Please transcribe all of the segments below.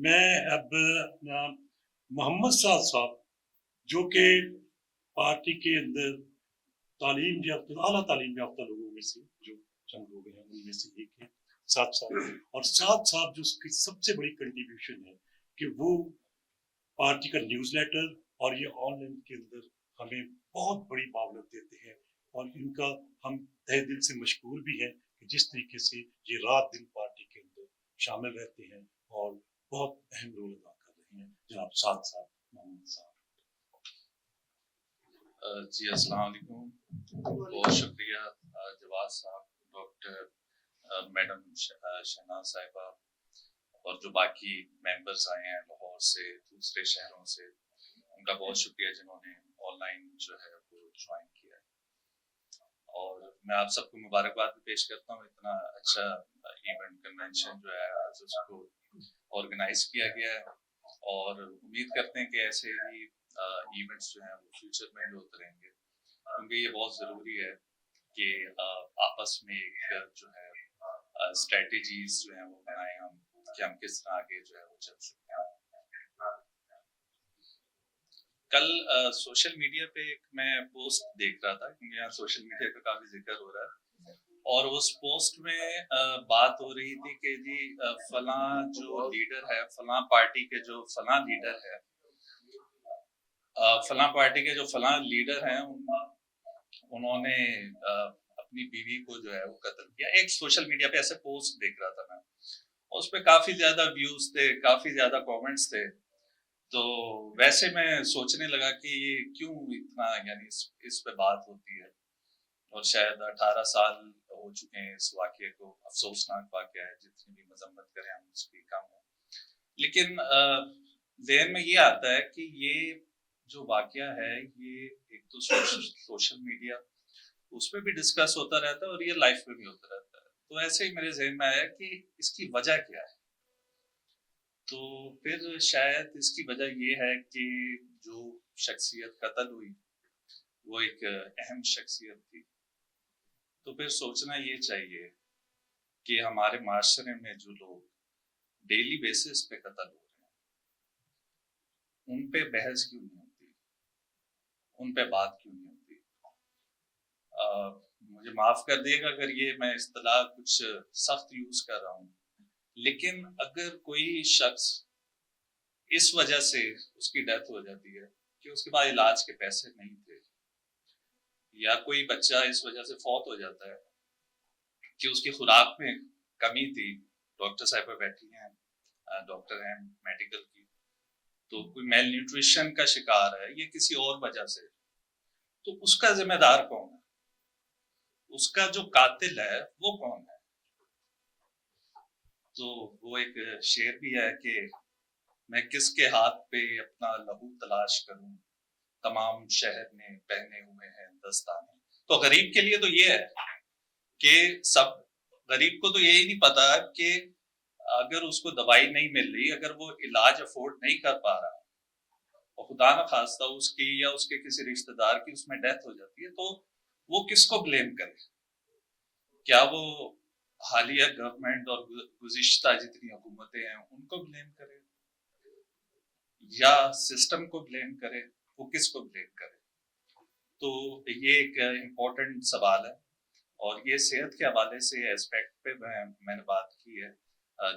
میں اب محمد سعد صاحب جو کہ پارٹی کے اندر تعلیم یافتہ اعلیٰ تعلیم یافتہ لوگوں میں سے جو چند لوگ ہیں ان میں سے ایک ہے سعد صاحب، اور سعد صاحب جو اس کی سب سے بڑی کنٹریبیوشن ہے کہ وہ پارٹی کا نیوز لیٹر اور یہ آن لائن کے اندر ہمیں بہت بڑی معاونت دیتے ہیں، اور ان کا ہم تہ دل سے مشکور بھی ہیں کہ جس طریقے سے یہ رات دن پارٹی کے اندر شامل رہتے ہیں اور بہت اہم رول ادا کر رہے ہیں جناب سعد صاحب، محمد صاحب۔ جی السلام علیکم، بہت شکریہ جواد صاحب، ڈاکٹر میڈم شہناز صاحبہ اور جو باقی ممبرز آئے ہیں لاہور سے دوسرے شہروں سے، ان کا بہت شکریہ جنہوں نے آن لائن جو ہے وہ جوائن کیا ہے، اور میں آپ سب کو مبارکباد بھی پیش کرتا ہوں۔ اتنا اچھا ایونٹ کنونشن جو ہے آج اس کو آرگنائز کیا گیا ہے، اور امید کرتے ہیں کہ ایسے ہی ایونٹس جو ہیں وہ فیوچر میں بھی ہوتے رہیں گے، کیونکہ یہ بہت ضروری ہے کہ آپس میں ایک جو ہے اسٹریٹجیز جو ہیں وہ بنائیں ہم کہ ہم کس طرح آگے جو ہے وہ چل سکتے ہیں۔ کل سوشل میڈیا پہ ایک میں پوسٹ دیکھ رہا تھا، کیونکہ یہاں سوشل میڈیا کا کافی ذکر ہو رہا ہے، اور اس پوسٹ میں بات ہو رہی تھی کہ جی فلاں جو لیڈر ہے، فلاں پارٹی کے جو فلاں لیڈر ہے، فلاں پارٹی کے جو فلاں لیڈر ہیں انہوں نے اپنی بیوی کو جو ہے وہ قتل کیا۔ ایک سوشل میڈیا پہ ایسے پوسٹ دیکھ رہا تھا میں، اس پہ کافی زیادہ ویوز تھے، کافی زیادہ کامنٹس تھے، تو ویسے میں سوچنے لگا کہ یہ کیوں اتنا یعنی اس پہ بات ہوتی ہے، اور شاید 18 سال ہو چکے ہیں اس واقعے کو، افسوسناک واقعہ ہے، جتنی بھی مذمت کریں ہم اس کی کم ہے، لیکن ذہن میں یہ آتا ہے کہ یہ جو واقعہ ہے یہ ایک تو سوشل میڈیا اس پہ بھی ڈسکس ہوتا رہتا ہے اور یہ لائف پہ بھی ہوتا رہتا ہے، تو ایسے ہی میرے ذہن میں آیا کہ اس کی وجہ کیا ہے، تو پھر شاید اس کی وجہ یہ ہے کہ جو شخصیت قتل ہوئی وہ ایک اہم شخصیت تھی، تو پھر سوچنا یہ چاہیے کہ ہمارے معاشرے میں جو لوگ ڈیلی بیسس پہ قتل ہو رہے ہیں ان پہ بحث کیوں نہیں ہوتی، ان پہ بات کیوں نہیں ہوتی۔ مجھے معاف کر دیے گا اگر یہ میں اصطلاح کچھ سخت یوز کر رہا ہوں، لیکن اگر کوئی شخص اس وجہ سے اس کی ڈیتھ ہو جاتی ہے کہ اس کے پاس علاج کے پیسے نہیں تھے، یا کوئی بچہ اس وجہ سے فوت ہو جاتا ہے کہ اس کی خوراک میں کمی تھی، ڈاکٹر صاحبہ بیٹھی ہیں، ڈاکٹر ہیں میڈیکل کی، تو کوئی میل نیوٹریشن کا شکار ہے یا کسی اور وجہ سے، تو اس کا ذمہ دار کون ہے، اس کا جو قاتل ہے وہ کون ہے؟ تو وہ ایک شعر بھی ہے کہ میں کس کے ہاتھ پہ اپنا لہو تلاش کروں، تمام شہر میں پہنے ہوئے ہیں دستانے، تو غریب کے لیے تو یہ ہے کہ سب غریب کو تو یہی نہیں پتا کہ اگر اس کو دوائی نہیں مل رہی، اگر وہ علاج افورڈ نہیں کر پا رہا اور خدا نہ خواستہ اس کی یا اس کے کسی رشتہ دار کی اس میں ڈیتھ ہو جاتی ہے، تو وہ کس کو بلیم کرے؟ کیا وہ حالیہ گورنمنٹ اور گزشتہ جتنی حکومتیں ہیں ان کو بلیم کرے یا سسٹم کو بلیم کرے؟ وہ کس کو بلیم کرے؟ تو یہ ایک امپورٹنٹ سوال ہے، اور یہ صحت کے حوالے سے ایسپیکٹ پہ میں نے بات کی ہے۔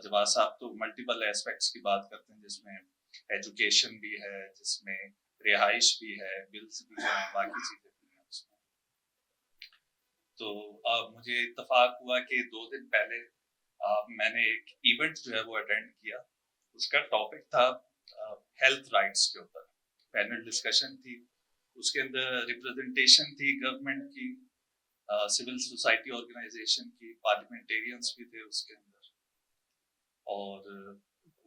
جواد صاحب تو ملٹیپل ایسپیکٹس کی بات کرتے ہیں، جس میں ایجوکیشن بھی ہے، جس میں رہائش بھی ہے، بلز بھی ہیں، باقی چیزیں بھی ہیں اس میں۔ تو مجھے اتفاق ہوا کہ 2 دن پہلے میں نے ایک ایونٹ جو ہے وہ اٹینڈ کیا، اس کا ٹاپک تھا ہیلتھ رائٹس کے اوپر، پینل ڈسکشن تھی، اس کے اندر ریپرزنٹیشن تھی گورنمنٹ کی، سول سوسائٹی آرگنائزیشن کی، پارلیمنٹیرینس بھی تھے اس کے اندر، اور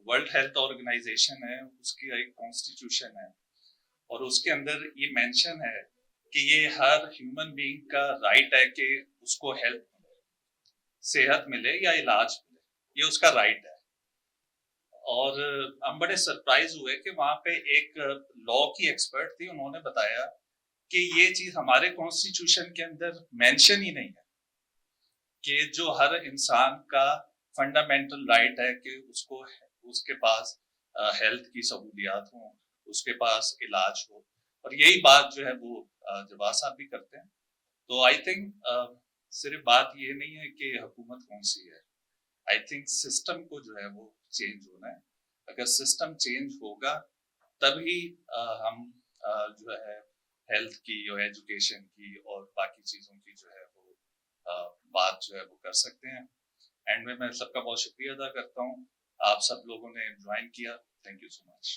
ورلڈ ہیلتھ آرگنائزیشن ہے، اس کی ایک کانسٹیٹیوشن ہے، اور اس کے اندر یہ مینشن ہے کہ یہ ہر ہیومن بینگ کا رائٹ ہے کہ اس کو ہیلتھ ملے، صحت ملے یا علاج ملے، یہ اس کا رائٹ ہے۔ اور ہم بڑے سرپرائز ہوئے کہ وہاں پہ ایک لا کی ایکسپرٹ تھی، انہوں نے بتایا کہ یہ چیز ہمارے کانسٹیٹیوشن کے اندر مینشن ہی نہیں ہے کہ جو ہر انسان کا فنڈامنٹل رائٹ ہے کہ اس کو اس کے پاس ہیلتھ کی سہولیات ہوں, اس کے پاس علاج ہو, اور یہی بات جو ہے وہ جواز صاحب بھی کرتے ہیں. تو آئی تھنک صرف بات یہ نہیں ہے کہ حکومت کون سی ہے, آئی تھنک سسٹم کو جو ہے وہ چینج ہونا ہے. اگر سسٹم چینج ہوگا تبھی ہم جو ہے ہیلتھ کی اور ایجوکیشن کی اور باقی چیزوں کی جو ہے وہ بات جو ہے وہ کر سکتے ہیں. اینڈ میں سب کا بہت شکریہ ادا کرتا ہوں, آپ سب لوگوں نے جوائن کیا. Thank you so much.